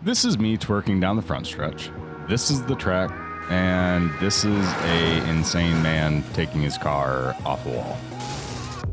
This is me twerking down the front stretch. This is the track, and this is a insane man taking his car off a wall.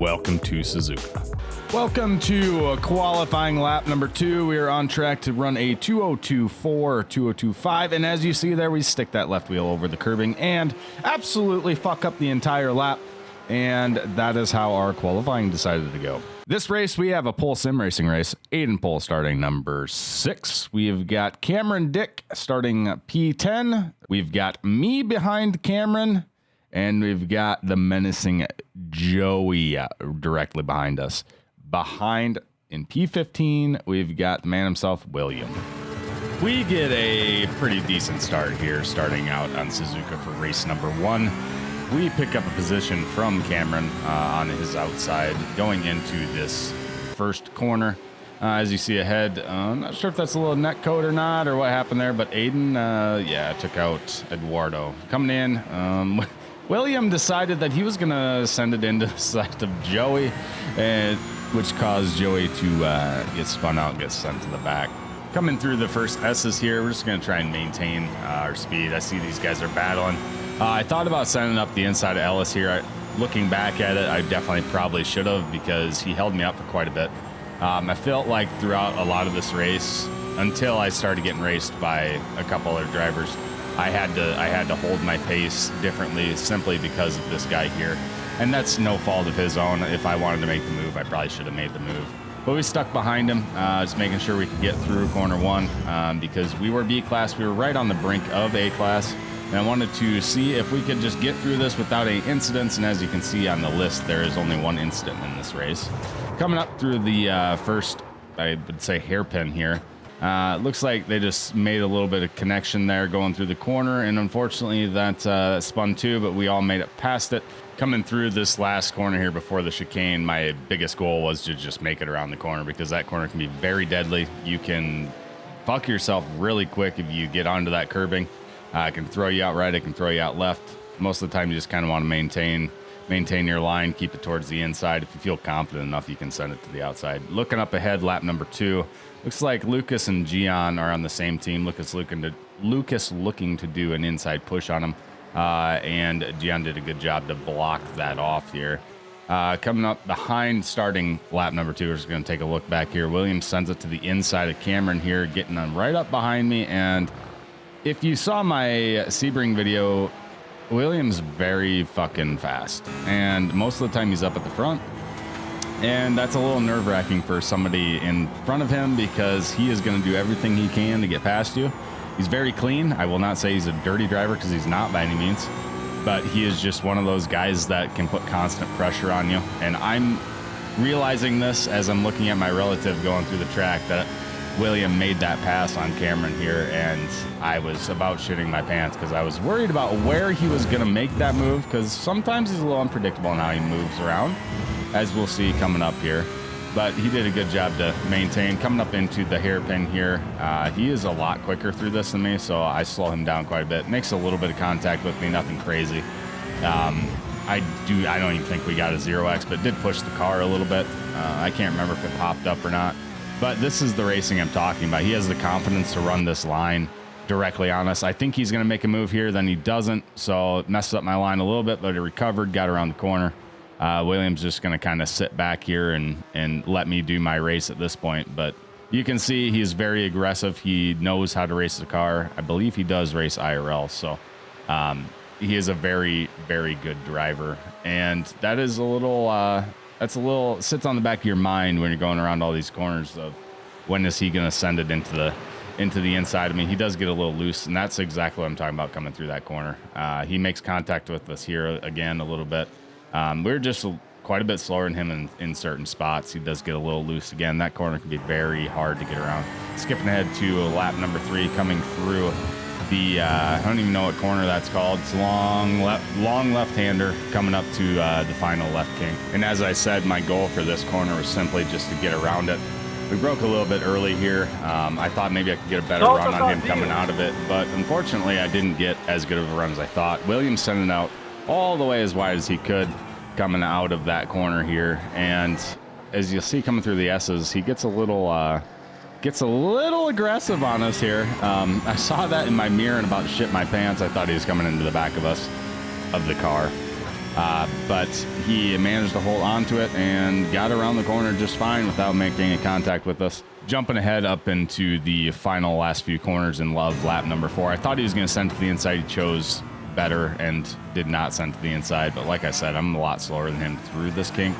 Welcome to SUZUKA. Welcome to qualifying lap number 2. We are on track to run a 2:02.4 or 2:02.5, and as you see there, we stick that left wheel over the curbing and absolutely fuck up the entire lap, and that is how our qualifying decided to go. This race, we have a pole sim racing race. Aiden pole starting number 6. We've got Cameron Dick starting P10. We've got me behind Cameron. And we've got the menacing Joey directly behind us. Behind in P15, we've got the man himself, William. We get a pretty decent start here, starting out on SUZUKA for race number 1. We pick up a position from Cameron on his outside going into this first corner. As you see ahead, I'm not sure if that's a little net code or not or what happened there, but Aiden, took out Eduardo. Coming in, William decided that he was going to send it into the side of Joey, which caused Joey to get spun out and get sent to the back. Coming through the first S's here, we're just going to try and maintain our speed. I see these guys are battling. I thought about sending up the inside of Ellis here. Looking back at it, I definitely probably should have because he held me up for quite a bit. I felt like throughout a lot of this race, until I started getting raced by a couple other drivers, I had to hold my pace differently simply because of this guy here. And that's no fault of his own. If I wanted to make the move, I probably should have made the move. But we stuck behind him, just making sure we could get through corner 1 because we were B class. We were right on the brink of A class. And I wanted to see if we could just get through this without any incidents. And as you can see on the list, there is only one incident in this race. Coming up through the first, I would say, hairpin here. Looks like they just made a little bit of connection there going through the corner, and unfortunately that spun too, but we all made it past it. Coming through this last corner here before the chicane, my biggest goal was to just make it around the corner because that corner can be very deadly. You can fuck yourself really quick if you get onto that curbing. It can throw you out right, it can throw you out left. Most of the time you just kind of want to maintain your line, keep it towards the inside. If you feel confident enough, you can send it to the outside. Looking up ahead, lap number 2. Looks like Lucas and Gian are on the same team. Lucas looking to do an inside push on him, and Gian did a good job to block that off here. Coming up behind, starting lap number 2, we're just going to take a look back here. Williams sends it to the inside of Cameron here, getting on right up behind me. And if you saw my Sebring video, Williams very fucking fast, and most of the time he's up at the front. And that's a little nerve-wracking for somebody in front of him because he is going to do everything he can to get past you. He's very clean. I will not say he's a dirty driver because he's not by any means, but he is just one of those guys that can put constant pressure on you. And I'm realizing this as I'm looking at my relative going through the track that William made that pass on Cameron here, and I was about shitting my pants because I was worried about where he was going to make that move because sometimes he's a little unpredictable in how he moves around, as we'll see coming up here. But he did a good job to maintain. Coming up into the hairpin here, he is a lot quicker through this than me, so I slow him down quite a bit. Makes a little bit of contact with me, nothing crazy. I don't even think we got a 0x, but did push the car a little bit. I can't remember if it popped up or not. But this is the racing I'm talking about. He has the confidence to run this line directly on us. I think he's going to make a move here, then he doesn't. So it messes up my line a little bit, but it recovered, got around the corner. Williams just going to kind of sit back here and let me do my race at this point. But you can see he's very aggressive. He knows how to race the car. I believe he does race IRL. So he is a very, very good driver. And that is a little... sits on the back of your mind when you're going around all these corners of when is he going to send it into the inside. I mean, he does get a little loose, and that's exactly what I'm talking about coming through that corner. He makes contact with us here again a little bit. We're just quite a bit slower than him in certain spots. He does get a little loose again. That corner can be very hard to get around. Skipping ahead to lap number 3, coming through the I don't even know what corner that's called. It's long left-hander coming up to the final left kink. And as I said, my goal for this corner was simply just to get around it. We broke a little bit early here. I thought maybe I could get a better run on him coming out of it, but unfortunately I didn't get as good of a run as I thought. Williams sent it out all the way as wide as he could coming out of that corner here. And as you'll see coming through the S's, he gets a little gets a little aggressive on us here. I saw that in my mirror and about to shit my pants. I thought he was coming into the back of us, of the car. But he managed to hold on to it and got around the corner just fine without making any contact with us. Jumping ahead up into the final last few corners in love lap number 4. I thought he was going to send to the inside. He chose better and did not send to the inside. But like I said, I'm a lot slower than him through this kink.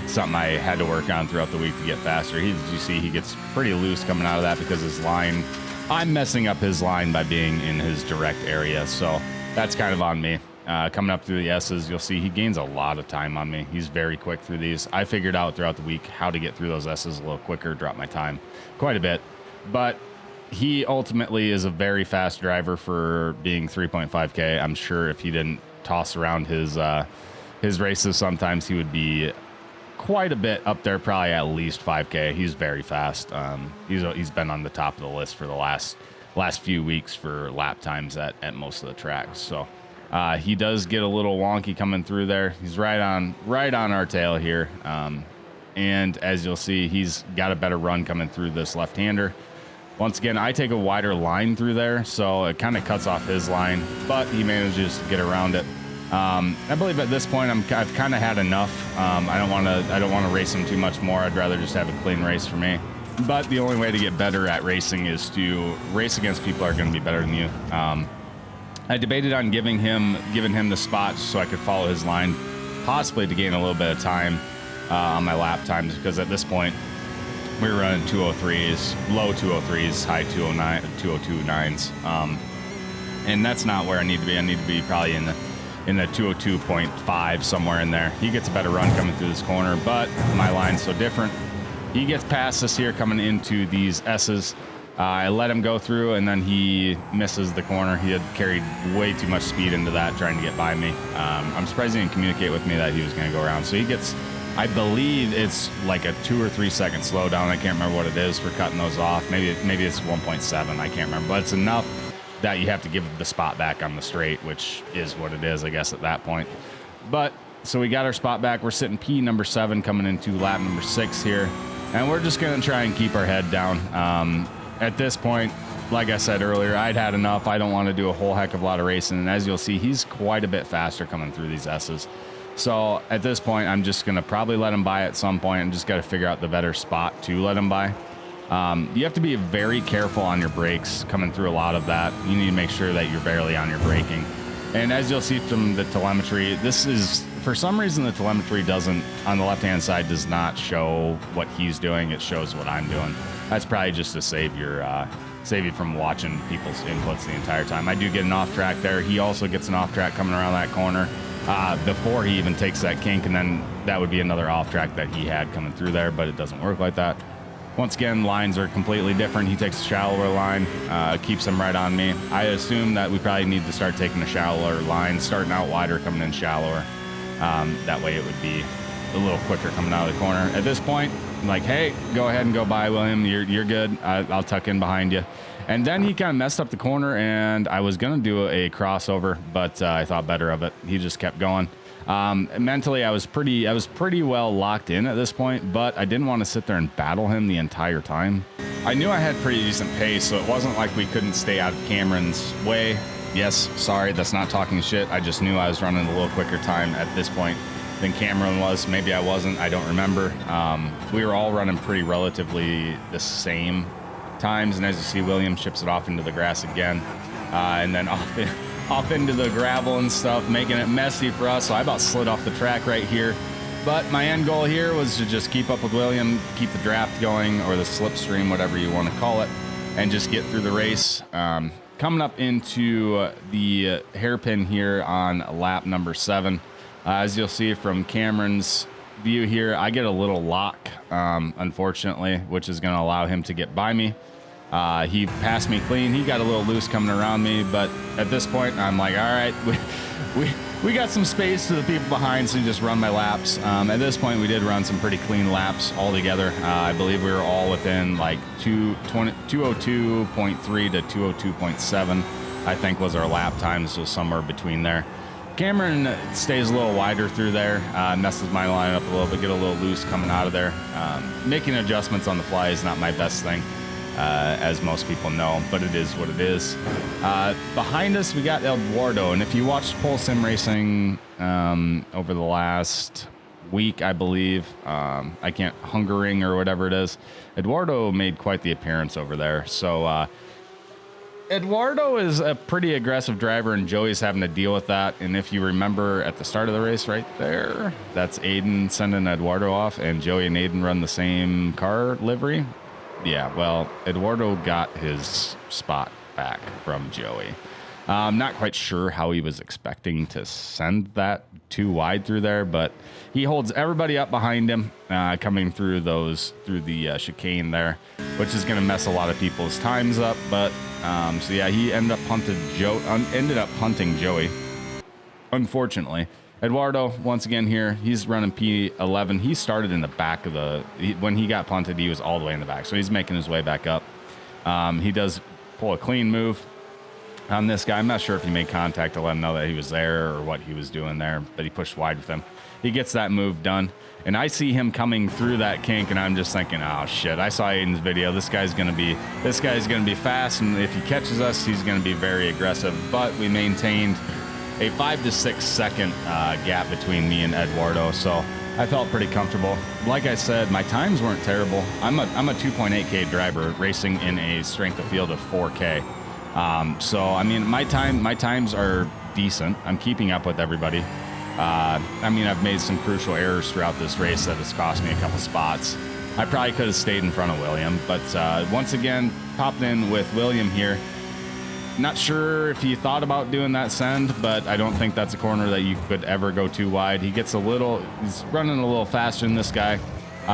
Something I had to work on throughout the week to get faster. As you see, he gets pretty loose coming out of that because his line, I'm messing up his line by being in his direct area. So that's kind of on me. Coming up through the S's, you'll see he gains a lot of time on me. He's very quick through these. I figured out throughout the week how to get through those S's a little quicker, drop my time quite a bit. But he ultimately is a very fast driver for being 3.5K. I'm sure if he didn't toss around his races sometimes, he would be quite a bit up there, probably at least 5K. He's very fast. He's been on the top of the list for the last few weeks for lap times at most of the tracks. So he does get a little wonky coming through there. He's right on our tail here. And as you'll see, he's got a better run coming through this left-hander. Once again, I take a wider line through there, so it kind of cuts off his line, but he manages to get around it. I believe at this point I've kind of had enough. I don't want to race him too much more. I'd rather just have a clean race for me. But the only way to get better at racing is to race against people who are going to be better than you. I debated on giving him the spot so I could follow his line, possibly to gain a little bit of time on my lap times, because at this point we were running 203s, low 203s, high 209s, and that's not where I need to be. I need to be probably in the 202.5, somewhere in there. He gets a better run coming through this corner, but my line's so different. He gets past us here coming into these S's. I let him go through, and then he misses the corner. He had carried way too much speed into that, trying to get by me. I'm surprised he didn't communicate with me that he was going to go around. So he gets, I believe it's like a 2 or 3 second slowdown. I can't remember what it is for cutting those off. Maybe it's 1.7. I can't remember, but it's enough that you have to give the spot back on the straight, which is what it is, I guess, at that point. But so we got our spot back. We're sitting P number 7 coming into lap number 6 here, and we're just going to try and keep our head down. At this point, like I said earlier, I'd had enough. I don't want to do a whole heck of a lot of racing. And as you'll see, he's quite a bit faster coming through these S's. So at this point, I'm just going to probably let him by at some point and just got to figure out the better spot to let him by. You have to be very careful on your brakes coming through a lot of that. You need to make sure that you're barely on your braking. And as you'll see from the telemetry, this is, for some reason, the telemetry doesn't, on the left-hand side, does not show what he's doing. It shows what I'm doing. That's probably just to save you from watching people's inputs the entire time. I do get an off track there. He also gets an off track coming around that corner before he even takes that kink, and then that would be another off track that he had coming through there, but it doesn't work like that. Once again, lines are completely different. He takes a shallower line, keeps him right on me. I assume that we probably need to start taking a shallower line, starting out wider, coming in shallower. That way it would be a little quicker coming out of the corner. At this point, I'm like, hey, go ahead and go by, William. You're good. I'll tuck in behind you. And then he kind of messed up the corner, and I was going to do a crossover, but I thought better of it. He just kept going. Mentally, I was pretty well locked in at this point, but I didn't want to sit there and battle him the entire time. I knew I had pretty decent pace, so it wasn't like we couldn't stay out of Cameron's way. Yes, sorry, that's not talking shit. I just knew I was running a little quicker time at this point than Cameron was. Maybe I wasn't. I don't remember. We were all running pretty relatively the same times, and as you see, William chips it off into the grass again, and then off into the gravel and stuff, making it messy for us. So I about slid off the track right here. But my end goal here was to just keep up with William, keep the draft going, or the slipstream, whatever you want to call it, and just get through the race. Coming up into the hairpin here on lap number 7. As you'll see from Cameron's view here, I get a little lock, unfortunately, which is going to allow him to get by me. He passed me clean. He got a little loose coming around me, but at this point, I'm like, all right, we got some space to the people behind, so just run my laps. At this point, we did run some pretty clean laps all together. I believe we were all within like 202.3 to 202.7, I think was our lap time, so somewhere between there. Cameron stays a little wider through there, messes my line up a little bit, get a little loose coming out of there. Making adjustments on the fly is not my best thing. as most people know, but it is what it is. Behind us, we got Eduardo, and if you watched Pole Sim Racing over the last week, I believe, Hungering or whatever it is, Eduardo made quite the appearance over there. So Eduardo is a pretty aggressive driver, and Joey's having to deal with that. And if you remember at the start of the race right there, that's Aiden sending Eduardo off, and Joey and Aiden run the same car livery. Yeah, well, Eduardo got his spot back from Joey. I'm not quite sure how he was expecting to send that too wide through there, but he holds everybody up behind him coming through the chicane there, which is going to mess a lot of people's times up. But so yeah, he ended up punting Joey. Unfortunately, Eduardo once again here, he's running P11. He started in the back of when he got punted, he was all the way in the back, so he's making his way back up. He does pull a clean move on this guy. I'm not sure if he made contact to let him know that he was there or what he was doing there, but he pushed wide with him. He gets that move done, and I see him coming through that kink, and I'm just thinking, oh shit, I saw Aiden's video. This guy's gonna be fast, and if he catches us, he's gonna be very aggressive. But we maintained a 5 to 6 second gap between me and Eduardo, so I felt pretty comfortable. Like I said, my times weren't terrible. I'm a 2.8K driver racing in a strength of field of 4K. So I mean, my times are decent. I'm keeping up with everybody. I mean, I've made some crucial errors throughout this race that has cost me a couple spots. I probably could have stayed in front of William, but once again, popped in with William here. Not sure if he thought about doing that send, but I don't think that's a corner that you could ever go too wide. He's running a little faster than this guy.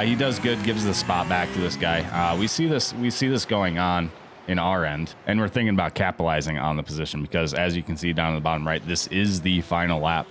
He does good, gives the spot back to this guy. We see this going on in our end, and we're thinking about capitalizing on the position because, as you can see down at the bottom right, this is the final lap.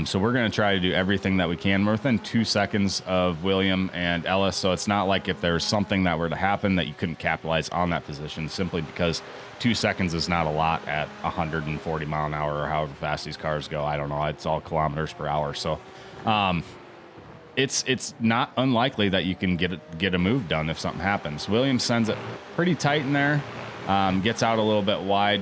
So we're going to try to do everything that we can. We're within 2 seconds of William and Ellis, so it's not like if there's something that were to happen that you couldn't capitalize on that position, simply because 2 seconds is not a lot at 140 mile an hour or however fast these cars go. I don't know. It's all kilometers per hour. So it's not unlikely that you can get a move done if something happens. William sends it pretty tight in there, gets out a little bit wide.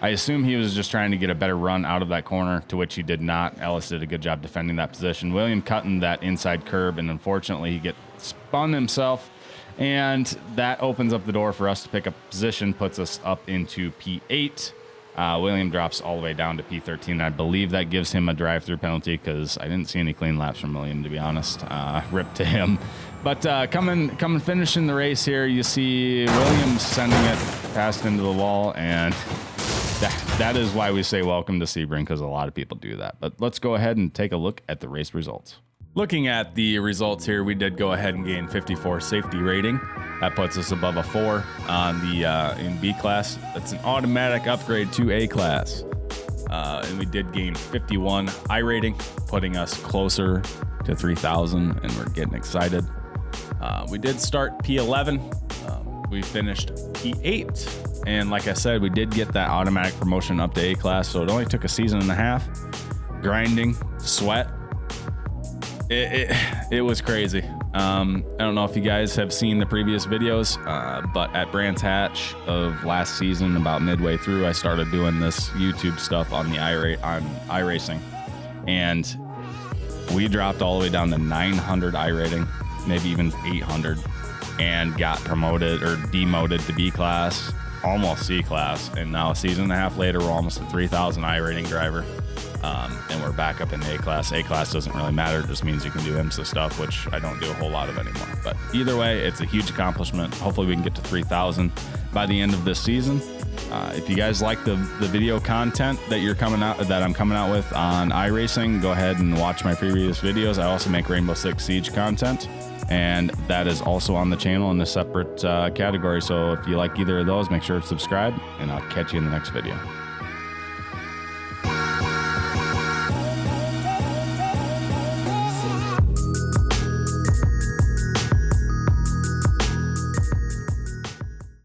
I assume he was just trying to get a better run out of that corner, to which he did not. Ellis did a good job defending that position. William cutting that inside curb, and unfortunately he gets spun himself, and that opens up the door for us to pick up position, puts us up into P8. William drops all the way down to P13. I believe that gives him a drive-through penalty because I didn't see any clean laps from William, to be honest. Rip to him. But coming finishing the race here, you see William sending it past into the wall, and that is why we say welcome to Sebring, because a lot of people do that. But let's go ahead and take a look at the race results. Looking at the results here, we did go ahead and gain 54 safety rating. That puts us above a 4 on the in B class. That's an automatic upgrade to A class. And we did gain 51 I rating, putting us closer to 3,000, and we're getting excited. We did start P11. We finished P8. And like I said, we did get that automatic promotion up to A class, so it only took a season and a half. Grinding, sweat. It was crazy. I don't know if you guys have seen the previous videos, but at Brands Hatch of last season, about midway through, I started doing this YouTube stuff on the iRacing, and we dropped all the way down to 900 I rating, maybe even 800, and got promoted or demoted to B class, almost C class, and now a season and a half later, we're almost a 3,000 I rating driver. And we're back up in A class. A class doesn't really matter. It just means you can do IMSA stuff, which I don't do a whole lot of anymore. But either way, it's a huge accomplishment. Hopefully we can get to 3,000 by the end of this season. If you guys like the video content that I'm coming out with on iRacing, go ahead and watch my previous videos. I also make Rainbow Six Siege content, and that is also on the channel in a separate category. So if you like either of those, make sure to subscribe, and I'll catch you in the next video.